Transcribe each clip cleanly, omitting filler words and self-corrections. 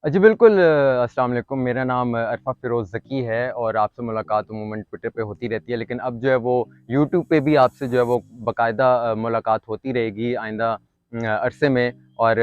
जी बिल्कुल, अस्सलाम वालेकुम। मेरा नाम अरफ़ा फ़िरोज़ ज़की है और आपसे मुलाकात अमूमन ट्विटर पे होती रहती है, लेकिन अब जो है वो यूट्यूब पे भी आपसे जो है वो बाकायदा मुलाकात होती रहेगी आइंदा अरसे में। और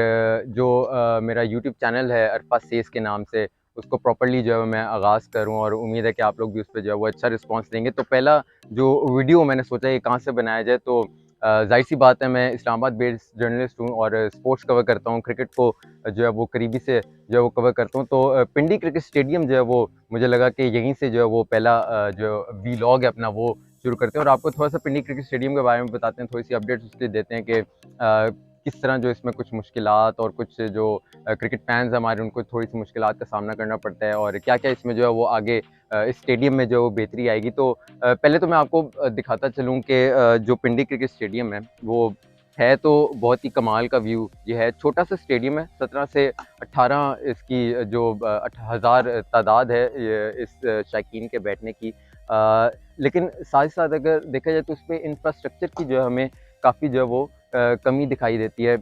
मेरा यूट्यूब चैनल है अरफ़ा सेस के नाम से, उसको प्रॉपर्ली जो है मैं आगाज़ करूँ और उम्मीद है कि आप लोग भी उस पे जो है वो अच्छा रिस्पॉन्स देंगे। तो पहला जो वीडियो मैंने सोचा ये कहाँ से बनाया जाए, तो ज़ाहिर-सी बात है, मैं इस्लामाबाद बेस्ड जर्नलिस्ट हूँ और स्पोर्ट्स कवर करता हूँ, क्रिकेट को जो है वो करीबी से जो है वो कवर करता हूँ। तो पिंडी क्रिकेट स्टेडियम जो है वो मुझे लगा कि यहीं से जो है वो पहला जो वीलॉग है अपना वो शुरू करते हैं और आपको थोड़ा-सा पिंडी क्रिकेट स्टेडियम के बारे में बताते हैं, थोड़ी-सी अपडेट्स उसकी देते हैं कि किस तरह जो इसमें कुछ मुश्किलात और कुछ जो क्रिकेट फैन्स हमारे उनको थोड़ी-सी मुश्किलात का सामना करना पड़ता है और क्या-क्या इसमें जो है वो आगे इस स्टेडियम में जो बेहतरी आएगी। तो पहले तो मैं आपको दिखाता चलूँ कि जो पिंडी क्रिकेट स्टेडियम है वो है तो बहुत ही कमाल का व्यू। ये है छोटा-सा स्टेडियम है, 17 से 18 इसकी जो हज़ार तादाद है ये इस शायकीन के बैठने की। लेकिन साथ ही साथ अगर देखा जाए तो इसमें इंफ्रास्ट्रक्चर की जो है हमें काफ़ी जो है वो कमी दिखाई देती है।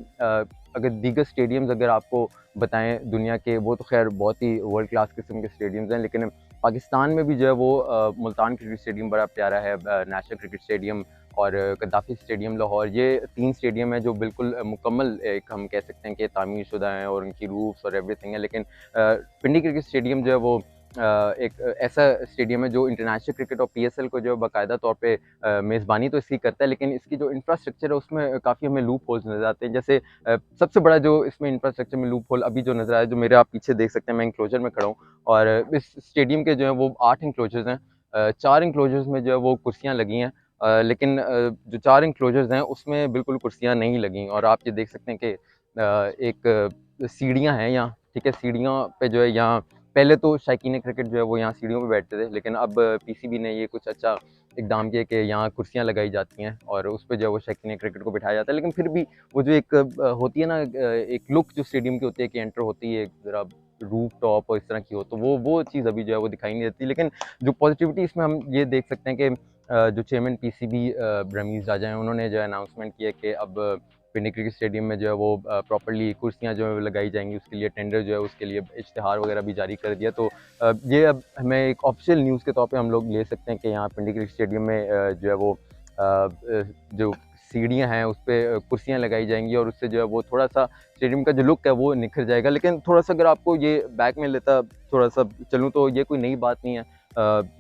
अगर दीगर स्टेडियम्स अगर आपको बताएँ दुनिया के, वो तो ख़ैर बहुत ही वर्ल्ड क्लास किस्म के स्टेडियम्स हैं, लेकिन पाकिस्तान में भी जो है वो मुल्तान क्रिकेट स्टेडियम बड़ा प्यारा है, नेशनल क्रिकेट स्टेडियम और गद्दाफ़ी स्टेडियम लाहौर, ये 3 स्टेडियम हैं जो बिल्कुल मुकम्मल एक हम कह सकते हैं कि तामीर-शुदा हैं और उनकी रूफ्स और एवरीथिंग है। लेकिन पिंडी क्रिकेट स्टेडियम जो है वो एक ऐसा स्टेडियम है जो इंटरनेशनल क्रिकेट और पीएसएल को जो है बाकायदा तौर पे मेज़बानी तो इसकी करता है, लेकिन इसकी जो इंफ्रास्ट्रक्चर है उसमें काफ़ी हमें लूप होल्स नज़र आते हैं। जैसे सबसे बड़ा जो इसमें इंफ्रास्ट्रक्चर में लूप होल अभी जो नज़र आया, जो मेरे आप पीछे देख सकते हैं, मैं एंक्लोजर में खड़ा हूँ और इस स्टेडियम के जो है वो 8 एंक्लोजर्स हैं। 4 एंक्लोजर्स में जो है वो कुर्सियाँ लगी हैं, लेकिन जो 4 एंक्लोजर्स हैं उसमें बिल्कुल कुर्सियाँ नहीं लगीं और आप ये देख सकते हैं कि एक सीढ़ियाँ हैं यहाँ, ठीक है? सीढ़ियों पे जो है यहाँ पहले तो शायकीन क्रिकेट जो है वो यहाँ सीढ़ियों पे बैठते थे, लेकिन अब पीसीबी ने ये कुछ अच्छा इक़दाम किया कि यहाँ कुर्सियाँ लगाई जाती हैं और उस पे जो है वो शायकीन क्रिकेट को बिठाया जाता है। लेकिन फिर भी वो जो एक होती है ना, एक लुक जो स्टेडियम की होती है कि एंटर होती है ज़रा रूफ टॉप और इस तरह की हो, तो वो चीज़ अभी जो है वो दिखाई नहीं देती। लेकिन जो पॉज़िटिविटी इसमें हम ये देख सकते हैं कि जो चेयरमैन पीसीबी रमीज़ राजा हैं, उन्होंने जो है अनाउंसमेंट किया कि अब पिंडी क्रिकेट स्टेडियम में जो है वो प्रॉपर्ली कुर्सियाँ जो है लगाई जाएँगी, उसके लिए टेंडर जो है उसके लिए इश्तिहार वगैरह भी जारी कर दिया। तो ये अब हमें एक ऑफ़िशियल न्यूज़ के तौर पे हम लोग ले सकते हैं कि यहाँ पिंडी क्रिकेट स्टेडियम में जो है वो जो सीढ़ियाँ हैं उस पे कुर्सियाँ लगाई जाएँगी और उससे जो है वो थोड़ा-सा स्टेडियम का जो लुक है वो निखर जाएगा। लेकिन थोड़ा-सा अगर आपको ये बैक में लेता थोड़ा-सा चलूँ तो ये कोई नई बात नहीं है।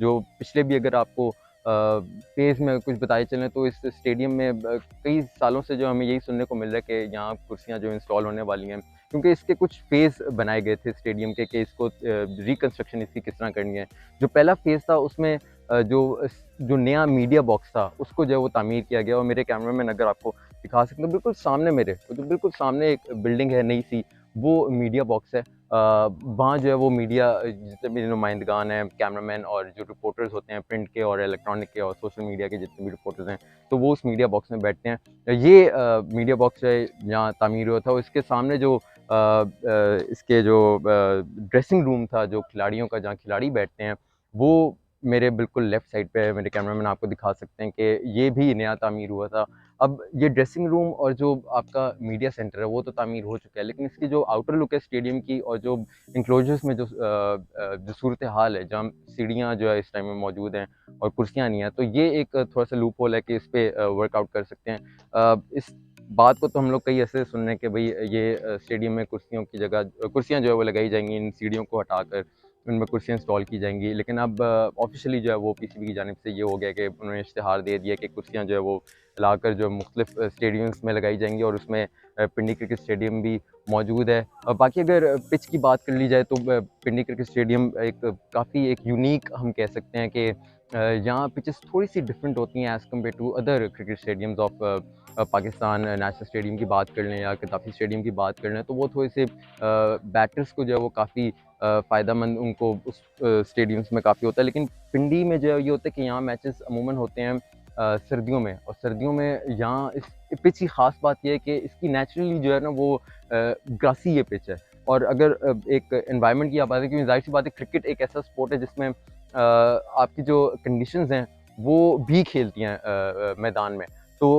जो पिछले भी अगर आपको फ़ेज़ में कुछ बताए चलें तो इस स्टेडियम में कई सालों से जो हमें यही सुनने को मिल रहा है कि यहाँ कुर्सियाँ जो इंस्टॉल होने वाली हैं, क्योंकि इसके कुछ फ़ेज़ बनाए गए थे स्टेडियम के कि इसको रिकंस्ट्रक्शन इसकी किस तरह करनी है। जो पहला फ़ेज़ था उसमें जो नया मीडिया बॉक्स था उसको जो है वो तामीर किया गया और मेरे कैमरामैन अगर आपको दिखा सकते हैं बिल्कुल सामने मेरे, तो बिल्कुल सामने एक बिल्डिंग है नई-सी, वो मीडिया बॉक्स है। वहाँ जो है वो मीडिया जितने भी नुमाइंदगान हैं, कैमरामैन और जो रिपोर्टर्स होते हैं प्रिंट के और इलेक्ट्रॉनिक के और सोशल मीडिया के जितने भी रिपोर्टर्स हैं, तो वो उस मीडिया बॉक्स में बैठते हैं। ये मीडिया बॉक्स है जहाँ तामीर हुआ था, इसके सामने जो इसके जो ड्रेसिंग रूम था जो खिलाड़ियों का, जहाँ खिलाड़ी बैठते हैं, वो मेरे बिल्कुल लेफ्ट साइड पे है। मेरे कैमरामैन आपको दिखा सकते हैं कि ये भी नया तामीर हुआ था। अब ये ड्रेसिंग रूम और जो आपका मीडिया सेंटर है वो तो तामीर हो चुका है, लेकिन इसकी जो आउटर लुक है स्टेडियम की और जो एंक्लोजर्स में जो सूरत हाल है, जहाँ सीढ़ियाँ जो है इस टाइम में मौजूद हैं और कुर्सियाँ नहीं हैं, तो ये एक थोड़ा-सा लूप होल है कि इस पे वर्कआउट कर सकते हैं। इस बात को तो हम लोग कई ऐसे सुन रहे हैं कि भई ये स्टेडियम में कुर्सियों की जगह कुर्सियाँ जो है वो लगाई जाएँगी, इन सीढ़ियों को हटाकर उनमें कुर्सियाँ इंस्टॉल की जाएँगी। लेकिन अब ऑफ़िशियली जो है वो पीसीबी की जानिब से ये हो गया कि उन्होंने इश्तिहार दे दिया कि कुर्सियाँ जो है वो लाकर जो मुख्तलिफ़ स्टेडियम्स में लगाई जाएँगी और उसमें पिंडी क्रिकेट स्टेडियम भी मौजूद है। बाकी अगर पिच की बात कर ली जाए तो पिंडी क्रिकेट स्टेडियम एक काफ़ी एक यूनिक हम कह सकते हैं कि यहाँ पिचेस थोड़ी-सी डिफरेंट होती हैं as compared to other cricket stadiums of Pakistan. National stadium की बात कर लें या गद्दाफ़ी स्टेडियम की बात कर लें, तो वो थोड़े-से बैटर्स को जो है वो काफ़ी फ़ायदेमंद उनको उस स्टेडियम्स में काफ़ी होता है। लेकिन पिंडी में जो है ये होता है कि यहाँ मैचेस अमूमन होते हैं सर्दियों में, और सर्दियों में यहाँ इस पिच की ख़ास बात ये है कि इसकी नेचुरली जो है ना वो ग्रासी ये पिच है। और अगर एक एनवायरनमेंट की आप बात है, क्योंकि ज़ाहिर-सी बात है क्रिकेट एक ऐसा स्पोर्ट है जिसमें आपकी जो कंडीशंस हैं वो भी खेलती हैं मैदान में। तो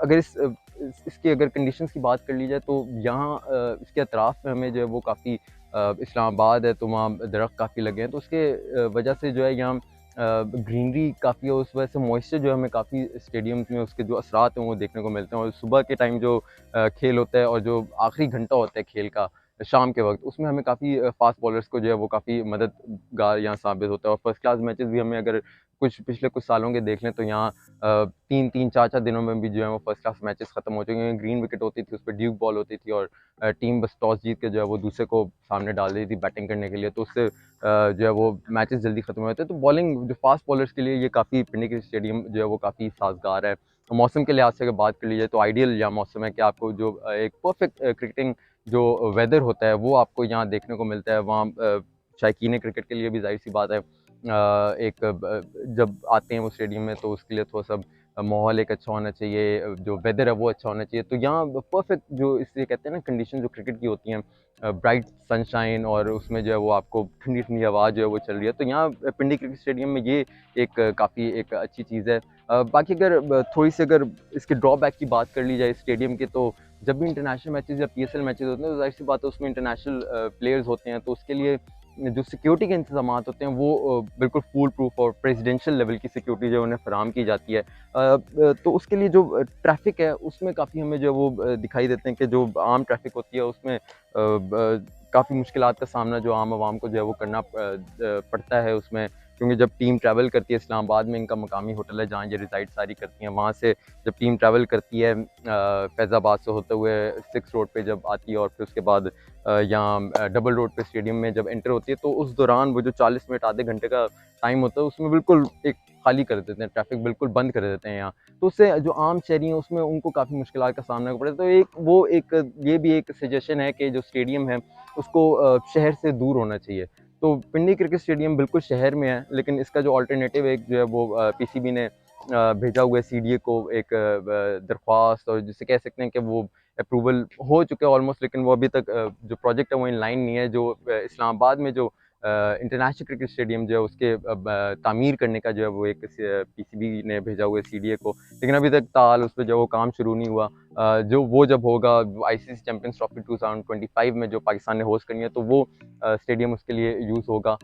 अगर इसकी अगर कंडीशंस की बात कर ली जाए तो यहाँ इसके अतराफ़ में हमें जो है वो काफ़ी इस्लामाबाद है तो वहाँ दरख्त काफ़ी लगे हैं, तो उसके वजह से जो है यहाँ ग्रीनरी काफ़ी है, उस वजह से मॉइस्चर जो है हमें काफ़ी स्टेडियम्स में उसके जो असरात हैं वो देखने को मिलते हैं। और सुबह के टाइम जो खेल होता है और जो आखिरी घंटा होता है खेल का शाम के वक्त, उसमें हमें काफ़ी फास्ट बॉलर्स को जो है वो काफ़ी मददगार यहाँ साबित होता है। और फर्स्ट क्लास मैचेस भी हमें अगर पिछले कुछ सालों के देख लें तो यहाँ 3-3 4-4 दिनों में भी जो है वो फर्स्ट क्लास मैचेस खत्म हो चुके हैं। ग्रीन विकेट होती थी, उस पे ड्यूक बॉल होती थी और टीम बस टॉस जीत के जो है वो दूसरे को सामने डाल देती थी बैटिंग करने के लिए, तो उससे जो है वो मैचेस जल्दी खत्म हो जाते हैं। तो बॉलिंग जो फास्ट बॉलर्स के लिए ये काफ़ी पिंडी क्रिकेट स्टेडियम जो है वो काफ़ी साजगार है। मौसम के लिहाज से अगर बात कर ली जाए तो आइडियल यहाँ मौसम है कि आपको जो एक परफेक्ट क्रिकेटिंग जो वेदर होता है वो आपको यहाँ देखने को मिलता है। वहाँ शायकीन क्रिकेट के लिए भी ज़ाहिर-सी बात है जब आते हैं वो स्टेडियम में तो उसके लिए थोड़ा-सा माहौल एक अच्छा होना चाहिए, जो वेदर है वो अच्छा होना चाहिए। तो यहाँ परफेक्ट जो इसे कहते हैं ना कंडीशन जो क्रिकेट की होती हैं, ब्राइट सनशाइन और उसमें जो है वो आपको ठंडी-ठंडी हवा जो है वो चल रही है। तो यहाँ पिंडी क्रिकेट स्टेडियम में ये एक काफ़ी एक अच्छी चीज़ है। बाकी अगर थोड़ी-सी अगर इसके ड्रॉबैक की बात कर ली जाए स्टेडियम की, तो जब भी इंटरनेशनल मैचेज़ या पीएसएल मैचेज़ होते हैं तो ज़ाहिर-सी बात है उसमें इंटरनेशनल प्लेयर्स होते हैं, तो उसके लिए जो सिक्योरिटी के इंतज़ामात होते हैं वो बिल्कुल फूल प्रूफ और प्रेसिडेंशियल लेवल की सिक्योरिटी जो है उन्हें फ़राहम की जाती है। तो उसके लिए जो ट्रैफ़िक है उसमें काफ़ी हमें जो है वो दिखाई देते हैं कि जो आम ट्रैफ़िक होती है उसमें काफ़ी मुश्किलात का सामना जो आम आवाम को जो है वो करना पड़ता है उसमें। क्योंकि जब टीम ट्रैवल करती है, इस्लामाबाद में इनका मकामी होटल है जहाँ ये रिज़ाइड सारी करती हैं, वहाँ से जब टीम ट्रैवल करती है फैज़ाबाद से होते हुए 6 रोड पे जब आती है और फिर उसके बाद यहाँ डबल रोड पे स्टेडियम में जब एंटर होती है, तो उस दौरान वो जो 40 मिनट आधे घंटे का टाइम होता है उसमें बिल्कुल एक खाली कर देते हैं, ट्रैफ़िक बिल्कुल बंद कर देते हैं यहाँ। तो उससे जो आम शहरी हैं उसमें उनको काफ़ी मुश्किलात का सामना करना पड़ता है। तो ये भी एक सजेशन है कि जो स्टेडियम है उसको शहर से दूर होना चाहिए। तो पिंडी क्रिकेट स्टेडियम बिल्कुल शहर में है, लेकिन इसका जो अल्टरनेटिव एक जो है वो पीसीबी ने भेजा हुआ है सीडीए को एक दरख्वास्त, और जिसे कह सकते हैं कि वो अप्रूवल हो चुका है ऑलमोस्ट, लेकिन वो अभी तक जो प्रोजेक्ट है वो इन लाइन नहीं है। जो इस्लामाबाद में जो इंटरनेशनल क्रिकेट स्टेडियम जो है उसके तामीर करने का जो है वो एक पीसीबी ने भेजा हुआ है सीडीए को, लेकिन अभी तक ताल उस पे जो वो काम शुरू नहीं हुआ। जो वो जब होगा आईसीसी चैंपियंस ट्रॉफी 2025 में जो पाकिस्तान ने होस्ट करनी है, तो वो स्टेडियम उसके लिए यूज़ होगा।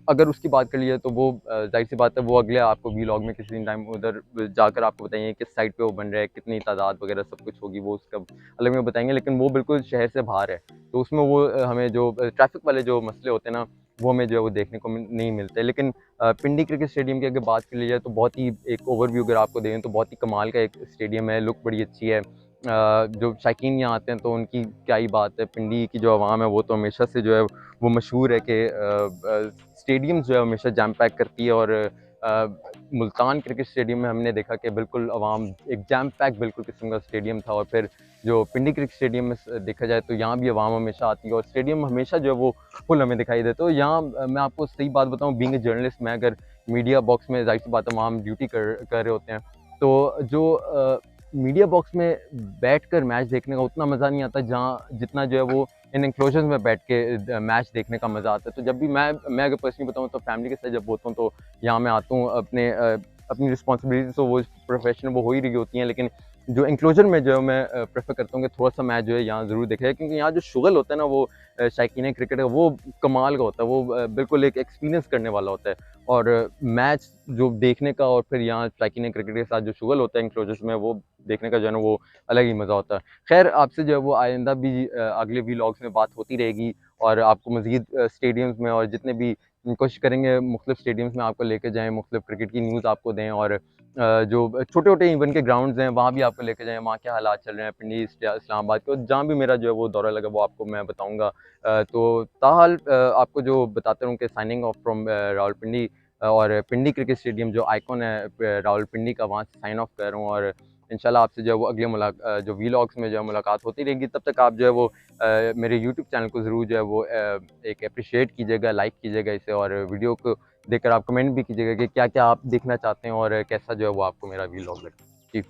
अगर उसकी बात कर ली जाए तो वो ज़ाहिर-सी बात है वो अगले आपको वीलॉग में किसी टाइम उधर जाकर आपको बताएँगे किस साइट पे वो बन रहा है, कितनी तादाद वगैरह सब कुछ होगी, वो उसका अलग में बताएँगे, लेकिन वो बिल्कुल शहर से बाहर है। तो उसमें वो हमें जो ट्रैफ़िक वाले जो मसले होते हैं ना, वो हमें जो है वो देखने को नहीं मिलते। लेकिन पिंडी क्रिकेट स्टेडियम की अगर बात कर ली जाए तो बहुत ही एक ओवरव्यू अगर आपको दें तो बहुत ही कमाल का एक स्टेडियम है, लुक बड़ी अच्छी है। जो शायकीन यहाँ आते हैं तो उनकी क्या ही बात है, पिंडी की जो आवाम है वो तो हमेशा से जो है वो मशहूर है कि स्टेडियम जो है हमेशा जैम पैक करती है। और मुल्तान क्रिकेट स्टेडियम में हमने देखा कि बिल्कुल आवाम एक जैम पैक बिल्कुल किस्म का स्टेडियम था। और फिर जो पिंडी क्रिकेट स्टेडियम में देखा जाए तो यहाँ भी आवाम हमेशा आती है और स्टेडियम हमेशा जो है वो फुल हमें दिखाई देता है। तो यहाँ मैं आपको सही बात बताऊँ, बीइंग अ जर्नलिस्ट, मैं अगर मीडिया बॉक्स में ज़ाहिर सी बात है वहाँ हम ड्यूटी कर रहे होते हैं, तो जो मीडिया बॉक्स में बैठकर मैच देखने का उतना मज़ा नहीं आता जहाँ जितना जो है वो इन एंक्लोजर्स में बैठ के मैच देखने का मज़ा आता है। तो जब भी मैं अगर पर्सनली बताऊँ तो फैमिली के साथ जब होता हूँ तो यहाँ मैं आता हूँ, अपनी रिस्पॉन्सिबिलिटीज़ तो वो प्रोफेशनल वो हो ही रही होती हैं, लेकिन जो एंक्लोजर में जो है मैं प्रेफ़र करता हूँ कि थोड़ा-सा मैच जो है यहाँ ज़रूर देखा जाए, क्योंकि यहाँ जो शुगल होता है ना वो शायकीन क्रिकेट है वो कमाल का होता है, वो बिल्कुल एक एक्सपीरियंस करने वाला होता है। और मैच जो देखने का और फिर यहाँ शायकीन क्रिकेट के साथ जो शुगल होता है एंक्लोजर्स में, वो देखने का जो है ना वो अलग ही मज़ा होता है। ख़ैर आपसे जो है वो आइंदा भी अगले व्लॉग्स में बात होती रहेगी और आपको मज़ीद स्टेडियम्स में और जितने भी कोशिश करेंगे मुख्तलिफ़ स्टेडियम्स में आपको लेके जाएँ, मुख्तलिफ़ क्रिकेट की न्यूज़ आपको दें, और जो छोटे-छोटे इवन के ग्राउंड्स हैं वहाँ भी आपको लेके जाएँ, वहाँ क्या हालात चल रहे हैं पिंडी, इस्लामाबाद के, और जहाँ भी मेरा जो है वो दौरा लगा वो आपको मैं बताऊँगा। तो ताहाल आपको जो बताता रहूँ कि साइनिंग ऑफ फ्रॉम रावलपिंडी, और पिंडी क्रिकेट स्टेडियम जो आइकॉन है रावलपिंडी का, वहाँ से साइन ऑफ कर रहा हूँ। और इंशाल्लाह आपसे जो है वो अगले जो व्लॉग्स में जो है मुलाकात होती रहेगी। तब तक आप जो है वो मेरे यूट्यूब चैनल को ज़रूर जो है वो एक एप्रिशिएट कीजिएगा, लाइक कीजिएगा इसे, और वीडियो को देखकर आप कमेंट भी कीजिएगा कि क्या-क्या आप देखना चाहते हैं और कैसा जो है वो आपको मेरा व्लॉग लगा। जी।